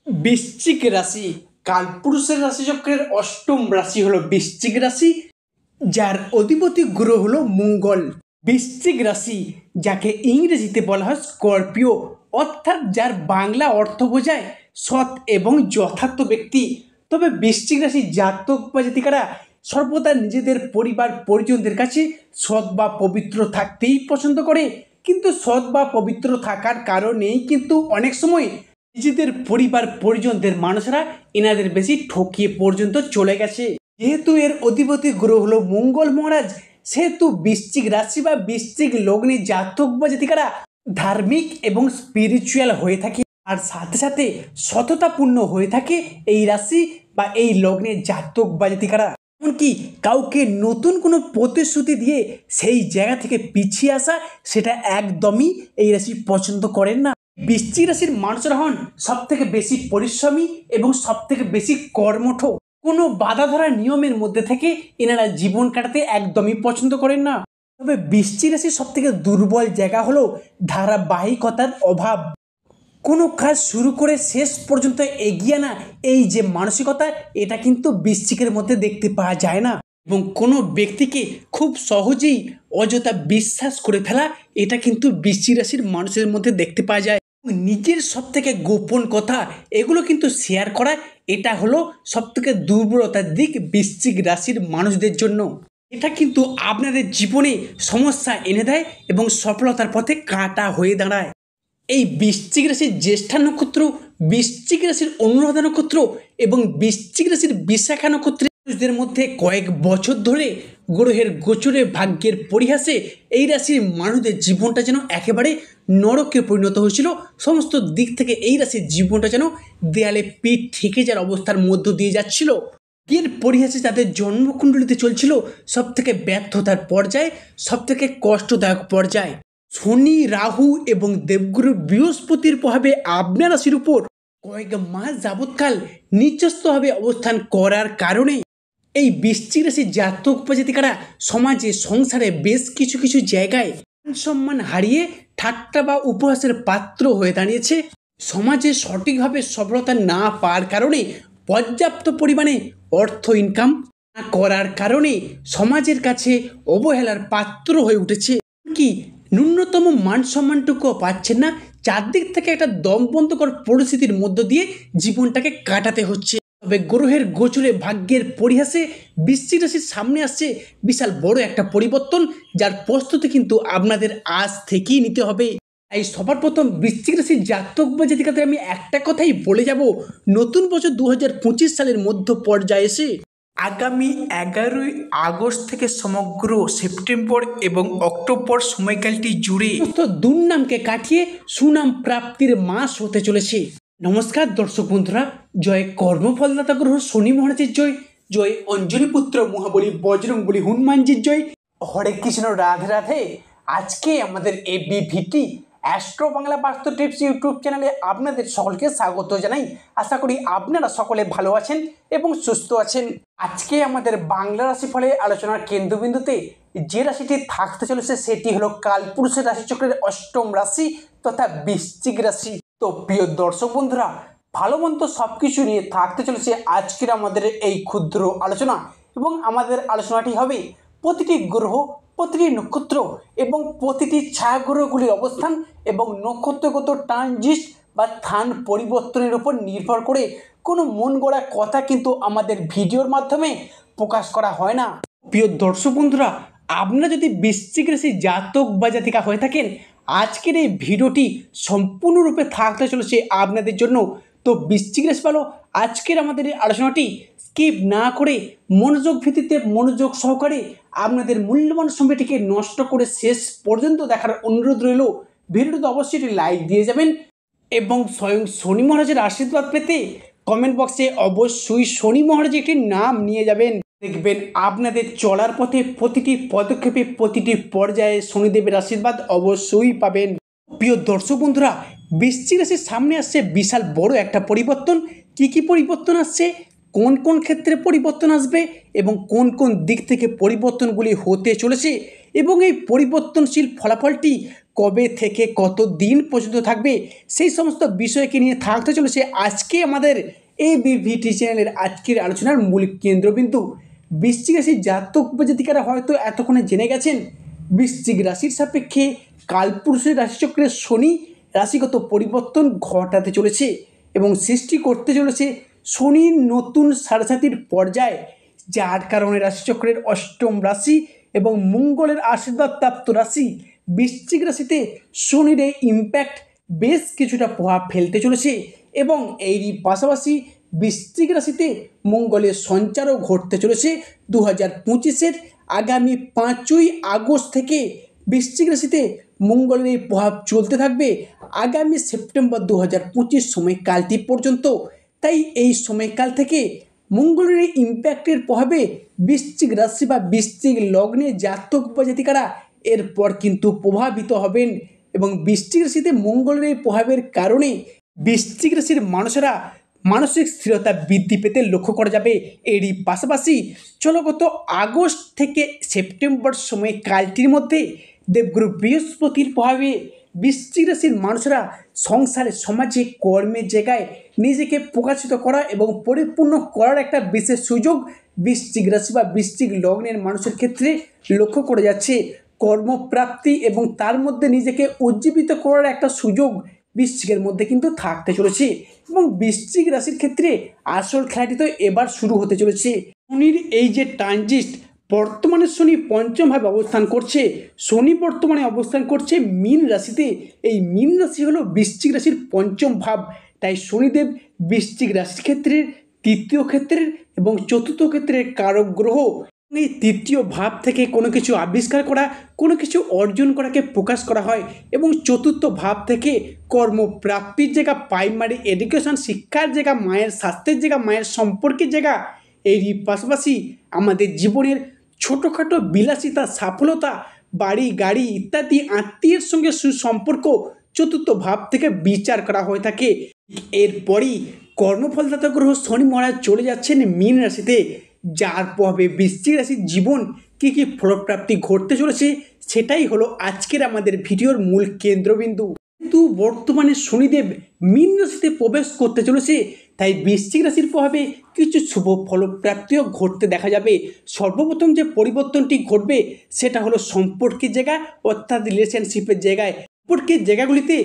বৃশ্চিক রাশি কালপুরুষের রাশিচক্রের অষ্টম রাশি হলো বৃশ্চিক রাশি, যার অধিপতি গ্রহ হলো মঙ্গল। বৃশ্চিক রাশি যাকে ইংরেজিতে বলা হয় স্করপিও, অর্থাৎ যার বাংলা অর্থ বোঝায় সৎ এবং যথার্থ ব্যক্তি। তবে বৃশ্চিক রাশি জাতক বা জাতিকারা সর্বদা নিজেদের পরিবার পরিজনদের কাছে সৎ বা পবিত্র থাকতেই পছন্দ করে, কিন্তু সৎ বা পবিত্র থাকার কারণেই কিন্তু অনেক সময় নিজেদের পরিবার পরিজনদের মানুষরা এনাদের বেশি ঠকিয়ে পর্যন্ত চলে গেছে। যেহেতু এর অধিপতি গ্রহ হলো মঙ্গল মহারাজ, সেহেতু বৃশ্চিক রাশি বা বৃশ্চিক লগ্নে জাতক বা জাতিকারা ধার্মিক এবং স্পিরিচুয়াল হয়ে থাকে, আর সাথে সাথে সততাপূর্ণ হয়ে থাকে এই রাশি বা এই লগ্নে জাতক বা জাতিকারা। এমনকি কাউকে নতুন কোনো প্রতিশ্রুতি দিয়ে সেই জায়গা থেকে পিছিয়ে আসা, সেটা একদমই এই রাশি পছন্দ করেন না। বৃশ্চিক রাশির মানুষরা হন সব থেকে বেশি পরিশ্রমী এবং সব থেকে বেশি কর্মঠ। কোনো বাধা ধরা নিয়মের মধ্যে থেকে এনারা জীবন কাটাতে একদমই পছন্দ করেন না। তবে বৃশ্চিক রাশির সব থেকে দুর্বল জায়গা হলো ধারাবাহিকতার অভাব। কোনো কাজ শুরু করে শেষ পর্যন্ত এগিয়ে না, এই যে মানসিকতা, এটা কিন্তু বৃশ্চিকের মধ্যে দেখতে পাওয়া যায় না। এবং কোনো ব্যক্তিকে খুব সহজেই অযথা বিশ্বাস করে ফেলা, এটা কিন্তু বৃশ্চিক রাশির মানুষের মধ্যে দেখতে পাওয়া যায়। নিজের সব থেকে গোপন কথা এগুলো কিন্তু শেয়ার করা, এটা হলো সব থেকে দুর্বলতার দিক বৃশ্চিক রাশির মানুষদের জন্য। এটা কিন্তু আপনাদের জীবনে সমস্যা এনে দেয় এবং সফলতার পথে কাঁটা হয়ে দাঁড়ায়। এই বৃশ্চিক রাশির জ্যেষ্ঠা নক্ষত্র, বৃশ্চিক রাশির অনুরাধা নক্ষত্র এবং বৃশ্চিক রাশির বিশাখা নক্ষত্রের মধ্যে কয়েক বছর ধরে গ্রহের গোচরে ভাগ্যের পরিহাসে এই রাশির মানুষদের জীবনটা যেন একেবারে নরকে পরিণত হয়েছিল। সমস্ত দিক থেকে এই রাশির জীবনটা যেন দেয়ালে পিঠ ঠেকে যাওয়ার অবস্থার মধ্য দিয়ে যাচ্ছিল। এর পরিহাসে তাদের জন্মকুণ্ডলিতে চলছিল সব থেকে ব্যর্থতার পর্যায়ে, সব থেকে কষ্টদায়ক পর্যায়ে। শনি, রাহু এবং দেবগুরু বৃহস্পতির প্রভাবে আপনার রাশির উপর কয়েক মাস যাবৎকাল নিচস্থভাবে অবস্থান করার কারণে এই বৃশ্চিক রাশির জাতক বা জাতিকারা সমাজে সংসারে বেশ কিছু কিছু জায়গায় সম্মান হারিয়ে ঠাট্টা বা উপহাসের পাত্র হয়ে দাঁড়িয়েছে। সমাজে সঠিকভাবে সফলতা না পাওয়ার কারণে, পর্যাপ্ত পরিমাণে অর্থ ইনকাম না করার কারণে সমাজের কাছে অবহেলার পাত্র হয়ে উঠেছে। কি ন্যূনতম মান সম্মানটুকু পাচ্ছেন না, চারদিক থেকে একটা দমবন্ধকর পরিস্থিতির মধ্য দিয়ে জীবনটাকে কাটাতে হচ্ছে। তবে গ্রহের গোচরে ভাগ্যের পরিহাসে বৃশ্চিক রাশির সামনে আসছে বিশাল বড় একটা পরিবর্তন, যার প্রস্তুতি কিন্তু আপনাদের আজ থেকেই নিতে হবে। এই সবার প্রথম বৃশ্চিক রাশির জাতক বা জাতিকাদের আমি একটা কথাই বলে যাব, নতুন বছর 2025 সালের মধ্য পর্যায়ে এসে আগামী 11ই আগস্ট থেকে সমগ্র সেপ্টেম্বর এবং অক্টোবর সময়কালটি জুড়ে দুর্নামকে কাটিয়ে সুনাম প্রাপ্তির মাস হতে চলেছে। নমস্কার দর্শক বন্ধুরা, জয় কর্মফলদাতা গ্রহ শনি মহারাজের জয়, জয় অঞ্জলি পুত্র মহাবলী বজরংবলী হনুমানজির জয়। হরে কৃষ্ণ, রাধে রাধে। আজকে আমাদের এবিভিটি অ্যাস্ট্রো বাংলা বাস্তু টিপস ইউটিউব চ্যানেলে আপনাদের সকলকে স্বাগত জানাই। আশা করি আপনারা সকলে ভালো আছেন এবং সুস্থ আছেন। আজকে আমাদের বাংলা রাশিফলে আলোচনার কেন্দ্রবিন্দুতে যে রাশিটি থাকতে চলেছে সেটি হলো কালপুরুষের রাশিচক্রের অষ্টম রাশি তথা বৃশ্চিক রাশি। তো প্রিয় দর্শক বন্ধুরা, ভালো মন্দ সবকিছু নিয়ে থাকতে চলেছে আজকের আমাদের এই ক্ষুদ্র আলোচনা, এবং আমাদের আলোচনাটি হবে প্রতিটি গ্রহ, প্রতিটি নক্ষত্র এবং প্রতিটি ছায়াগ্রহগুলির অবস্থান এবং নক্ষত্রগত ট্রানজিট বা স্থান পরিবর্তনের উপর নির্ভর করে কোনো মন গড়া কথা কিন্তু আমাদের ভিডিওর মাধ্যমে প্রকাশ করা হয় না। প্রিয় দর্শক বন্ধুরা, আপনারা যদি বৃশ্চিক রাশি জাতক বা জাতিকা হয়ে থাকেন, আজকের এই ভিডিওটি সম্পূর্ণরূপে থাকতে চলেছে আপনাদের জন্য। তো বৃশ্চিক রাশি ভালো, আজকের আমাদের এই আলোচনাটি স্কিপ না করে মনোযোগ ভিত্তিতে মনোযোগ সহকারে আপনাদের মূল্যবান সময়টিকে নষ্ট করে শেষ পর্যন্ত দেখার অনুরোধ রইল। ভিডিওটি অবশ্যই একটি লাইক দিয়ে যাবেন এবং স্বয়ং শনি মহারাজের আশীর্বাদ পেতে কমেন্ট বক্সে অবশ্যই শনি মহারাজের একটি নাম নিয়ে যাবেন। দেখবেন আপনাদের চলার পথে প্রতিটি পদক্ষেপে প্রতিটি পর্যায়ে শনিদেবের আশীর্বাদ অবশ্যই পাবেন। প্রিয় দর্শক বন্ধুরা, বৃশ্চিক রাশির সামনে আসছে বিশাল বড় একটা পরিবর্তন। কি পরিবর্তন আসছে, কোন কোন ক্ষেত্রে পরিবর্তন আসবে এবং কোন কোন দিক থেকে পরিবর্তনগুলি হতে চলেছে, এবং এই পরিবর্তনশীল ফলাফলটি কবে থেকে কত দিন পর্যন্ত থাকবে, সেই সমস্ত বিষয়কে নিয়ে থাকতে চলেছে আজকে আমাদের এই বিভিটি চ্যানেলের আজকের আলোচনার মূল কেন্দ্রবিন্দু। বৃশ্চিক রাশির জাতক বা জাতিকারা হয়তো এতক্ষণে জেনে গেছেন বৃশ্চিক রাশির সাপেক্ষে কালপুরুষের রাশিচক্রের শনি রাশিগত পরিবর্তন ঘটাতে চলেছে এবং সৃষ্টি করতে চলেছে শনির নতুন সাড়ে পর্যায়, যার কারণে রাশিচক্রের অষ্টম রাশি এবং মঙ্গলের আশীর্বাদ প্রাপ্ত রাশি বৃশ্চিক রাশিতে শনির এই ইম্প্যাক্ট বেশ কিছুটা প্রভাব ফেলতে চলেছে এবং এরই পাশাপাশি বৃশ্চিক রাশিতে মঙ্গলের সঞ্চারও ঘটতে চলেছে 2025-এর আগামী 5ই আগস্ট থেকে। বৃশ্চিক রাশিতে মঙ্গলের এই প্রভাব চলতে থাকবে আগামী সেপ্টেম্বর 2025 সময়কালটি পর্যন্ত। তাই এই সময়কাল থেকে মঙ্গলের এই ইম্প্যাক্টের প্রভাবে বৃশ্চিক রাশি বা বৃশ্চিক লগ্নে জাতক বা জাতিকারা এরপর কিন্তু প্রভাবিত হবেন এবং বৃশ্চিক রাশিতে মঙ্গলের এই প্রভাবের কারণে বৃশ্চিক রাশির মানুষেরা মানসিক স্থিরতা বৃদ্ধি পেতে লক্ষ্য করা যাবে। এরই পাশাপাশি চলগত আগস্ট থেকে সেপ্টেম্বর সময়কালটির মধ্যে দেবগুরু বৃহস্পতির প্রভাবে বৃশ্চিক রাশির মানুষেরা সংসারে, সমাজে, কর্মের জায়গায় নিজেকে প্রকাশিত করা এবং পরিপূর্ণ করার একটা বিশেষ সুযোগ বৃশ্চিক রাশি বা বৃশ্চিক লগ্নের মানুষের ক্ষেত্রে লক্ষ্য করে যাচ্ছে। কর্মপ্রাপ্তি এবং তার মধ্যে নিজেকে উজ্জীবিত করার একটা সুযোগ বৃশ্চিকের মধ্যে কিন্তু থাকতে চলেছে এবং বৃশ্চিক রাশির ক্ষেত্রে আসল খেলাটি তো এবার শুরু হতে চলেছে। শনির এই যে ট্রানজিট, বর্তমানে শনি পঞ্চমভাবে অবস্থান করছে, শনি বর্তমানে অবস্থান করছে মীন রাশিতে। এই মীন রাশি হলো বৃশ্চিক রাশির পঞ্চম ভাব। তাই শনিদেব বৃশ্চিক রাশির ক্ষেত্রের, তৃতীয় ক্ষেত্রের এবং চতুর্থ ক্ষেত্রের কারক গ্রহ। এই তৃতীয় ভাব থেকে কোনো কিছু আবিষ্কার করা, কোনো কিছু অর্জন করাকে প্রকাশ করা হয় এবং চতুর্থ ভাব থেকে কর্মপ্রাপ্তির জায়গা, প্রাইমারি এডুকেশন, শিক্ষার জায়গা, মায়ের স্বাস্থ্যের জায়গা, মায়ের সম্পর্কের জায়গা, এরই পাশাপাশি আমাদের জীবনের ছোটোখাটো বিলাসিতা, সফলতা, বাড়ি গাড়ি ইত্যাদি আত্মীয়ের সঙ্গে সুসম্পর্ক চতুর্থ ভাব থেকে বিচার করা হয়ে থাকে। এরপরই কর্মফলদাতা গ্রহ শনি মহারাজ চলে যাচ্ছেন মীন রাশিতে, যার প্রভাবে বৃশ্চিক রাশির জীবন কী কী ফলপ্রাপ্তি ঘটতে চলেছে সেটাই হলো আজকের আমাদের ভিডিওর মূল কেন্দ্রবিন্দু। কিন্তু বর্তমানে শনিদেব মীন রাশিতে প্রবেশ করতে চলেছে, তাই বৃশ্চিক রাশির প্রভাবে কিছু শুভ ফলপ্রাপ্তিও ঘটতে দেখা যাবে। সর্বপ্রথম যে পরিবর্তনটি ঘটবে সেটা হলো সম্পর্কের জায়গা, অর্থাৎ রিলেশনশিপের জায়গায়। সম্পর্কের জায়গাগুলিতে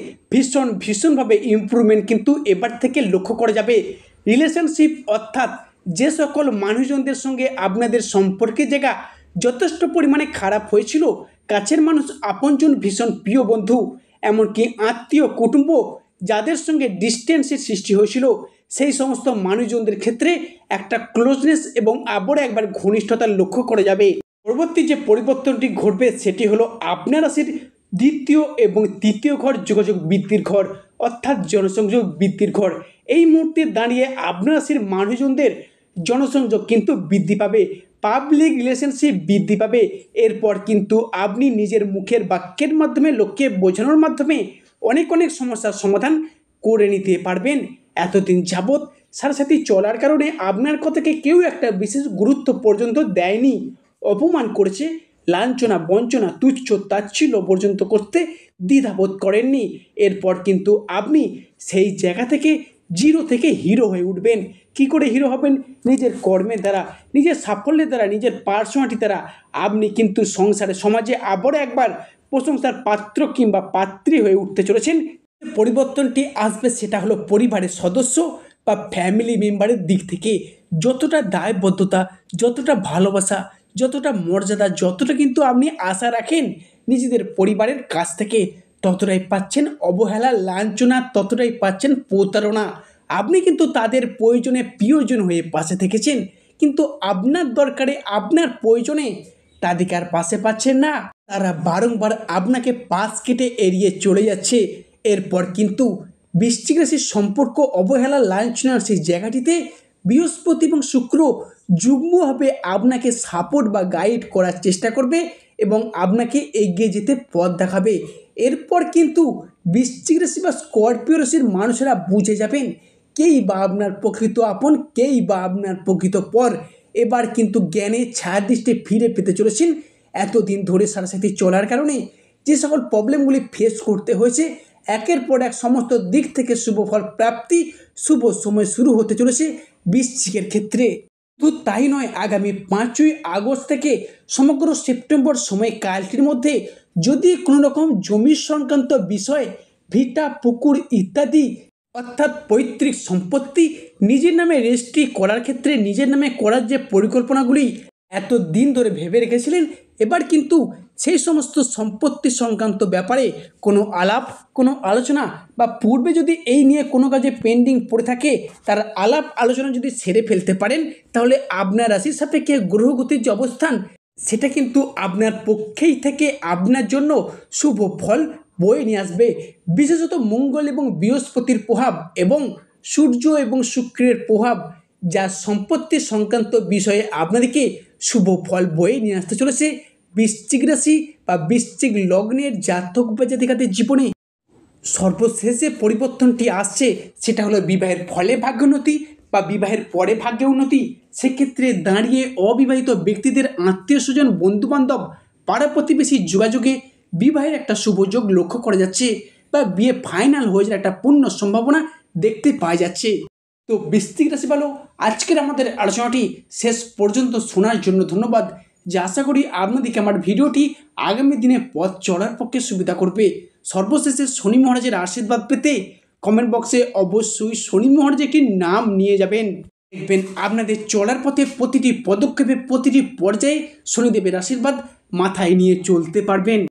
ভীষণভাবে ইমপ্রুভমেন্ট কিন্তু এবার থেকে লক্ষ্য করা যাবে। রিলেশনশিপ অর্থাৎ যে সকল মানুষজনদের সঙ্গে আপনাদের সম্পর্কের জায়গা যথেষ্ট পরিমাণে খারাপ হয়েছিল, কাছের মানুষ, আপনজন, ভীষণ প্রিয় বন্ধু, এমনকি আত্মীয় কুটুম্ব যাদের সঙ্গে ডিস্টেন্সের সৃষ্টি হয়েছিল, সেই সমস্ত মানুষজনদের ক্ষেত্রে একটা ক্লোজনেস এবং আবার একবার ঘনিষ্ঠতা লক্ষ্য করা যাবে। পরবর্তী যে পরিবর্তনটি ঘটবে সেটি হলো আপনার রাশির দ্বিতীয় এবং তৃতীয় ঘর যোগাযোগ বৃদ্ধির ঘর, অর্থাৎ জনসংযোগ বৃদ্ধির ঘর। এই মুহূর্তে দাঁড়িয়ে আপনার রাশির মানুষজনদের জনসংযোগ কিন্তু বৃদ্ধি পাবে, পাবলিক রিলেশনশিপ বৃদ্ধি পাবে। এরপর কিন্তু আপনি নিজের মুখের বাক্যের মাধ্যমে লোককে বোঝানোর মাধ্যমে অনেক সমস্যার সমাধান করে নিতে পারবেন। এতদিন যাবৎ সাথে চলার কারণে আপনার কথাকে কেউ একটা বিশেষ গুরুত্ব পর্যন্ত দেয়নি, অপমান করেছে, লাঞ্ছনা, বঞ্চনা, তুচ্ছ তাচ্ছিল্য পর্যন্ত করতে দ্বিধাবোধ করেননি। এরপর কিন্তু আপনি সেই জায়গা থেকে জিরো থেকে হিরো হয়ে উঠবেন। কি করে হিরো হবেন? নিজের কর্মের দ্বারা, নিজের সাফল্যের দ্বারা, নিজের পার্সোনালিটি দ্বারা আপনি কিন্তু সংসারে, সমাজে আবারও একবার প্রশংসার পাত্র কিংবা পাত্রী হয়ে উঠতে চলেছেন। পরিবর্তনটি আসবে সেটা হলো পরিবারের সদস্য বা ফ্যামিলি মেম্বারের দিক থেকে। যতটা দায়বদ্ধতা, যতটা ভালোবাসা, যতটা মর্যাদা, যতটা কিন্তু আপনি আশা রাখেন নিজেদের পরিবারের কাছ থেকে, ততটাই পাচ্ছেন অবহেলা, লাঞ্ছনা, ততটাই পাচ্ছেন প্রতারণা। আপনি কিন্তু তাদের প্রয়োজনে প্রিয়জন হয়ে পাশে থেকেছেন, কিন্তু আপনার দরকারে, আপনার প্রয়োজনে তাদেরকে আর পাশে পাচ্ছেন না। তারা বারংবার আপনাকে পাশ কেটে এড়িয়ে চলে যাচ্ছে। এরপর কিন্তু বৃশ্চিক রাশির সম্পর্ক, অবহেলা, লাঞ্ছনার সেই জায়গাটিতে বৃহস্পতি এবং শুক্র যুগ্মভাবে আপনাকে সাপোর্ট বা গাইড করার চেষ্টা করবে এবং আপনাকে এগিয়ে যেতে পথ দেখাবে। এরপর কিন্তু বৃশ্চিক রাশি বা স্করপিও রাশির মানুষেরা বুঝে যাবেন কেই বা আপনার প্রকৃত আপন, কেই বা আপনার প্রকৃত পর। এবার কিন্তু জ্ঞানে ছায়া দৃষ্টি ফিরে পেতে চলেছেন। এতদিন ধরে সাথে চলার কারণে যে সকল প্রবলেমগুলি ফেস করতে হয়েছে একের পর এক সমস্ত দিক থেকে শুভ ফল প্রাপ্তি শুভ সময় শুরু হতে চলেছে বৃশ্চিকের ক্ষেত্রে। শুধু তাই নয়, আগামী 5ই আগস্ট থেকে সমগ্র সেপ্টেম্বর সময়কালটির মধ্যে যদি কোনো রকম জমি সংক্রান্ত বিষয় ভিটা পুকুর ইত্যাদি অর্থাৎ পৈতৃক সম্পত্তি নিজের নামে রেজিস্ট্রি করার ক্ষেত্রে নিজের নামে করার যে পরিকল্পনাগুলি এত দিন ধরে ভেবে রেখেছিলেন, এবার কিন্তু সেই সমস্ত সম্পত্তি সংক্রান্ত ব্যাপারে কোনো আলাপ কোনো আলোচনা বা পূর্বে যদি এই নিয়ে কোনো কাজে পেন্ডিং পড়ে থাকে তার আলাপ আলোচনা যদি সেরে ফেলতে পারেন তাহলে আপনার রাশির সাপেক্ষে গ্রহগতির যে অবস্থান সেটা কিন্তু আপনার পক্ষেই থেকে আপনার জন্য শুভ ফল বয়ে নিয়ে আসবে। বিশেষত মঙ্গল এবং বৃহস্পতির প্রভাব এবং সূর্য এবং শুক্রের প্রভাব যা সম্পত্তি সংক্রান্ত বিষয়ে আপনাদেরকে শুভ ফল বয়ে নিয়ে আসতে চলেছে বৃশ্চিক রাশি বা বৃশ্চিক লগ্নের জাতক বা জাতিকাদের জীবনে। সর্বশেষে পরিবর্তনটি আসছে সেটা হলো বিবাহের ফলে ভাগ্যোন্নতি বা বিবাহের পরে ভাগ্য উন্নতি। সেক্ষেত্রে দাঁড়িয়ে অবিবাহিত ব্যক্তিদের আত্মীয় স্বজন বন্ধুবান্ধব পাড়া প্রতিবেশীর যোগাযোগে বিবাহের একটা শুভযোগ লক্ষ্য করা যাচ্ছে বা বিয়ে ফাইনাল হয়ে যাওয়ার একটা পূর্ণ সম্ভাবনা দেখতে পাওয়া যাচ্ছে। তো বৃশ্চিক রাশি ভালো, আজকের আমাদের আলোচনাটি শেষ পর্যন্ত শোনার জন্য ধন্যবাদ। যা আশা করি আপনাদেরকে আমার ভিডিওটি আগামী দিনে পথ চলার পক্ষে সুবিধা করবে। সর্বশেষে শনি মহারাজের আশীর্বাদ পেতে কমেন্ট বক্সে অবশ্যই শনি মহারাজের একটি নাম নিয়ে যাবেন। দেখবেন আপনাদের চলার পথে প্রতিটি পদক্ষেপে প্রতিটি পর্যায়ে শনিদেবের আশীর্বাদ মাথায় নিয়ে চলতে পারবেন।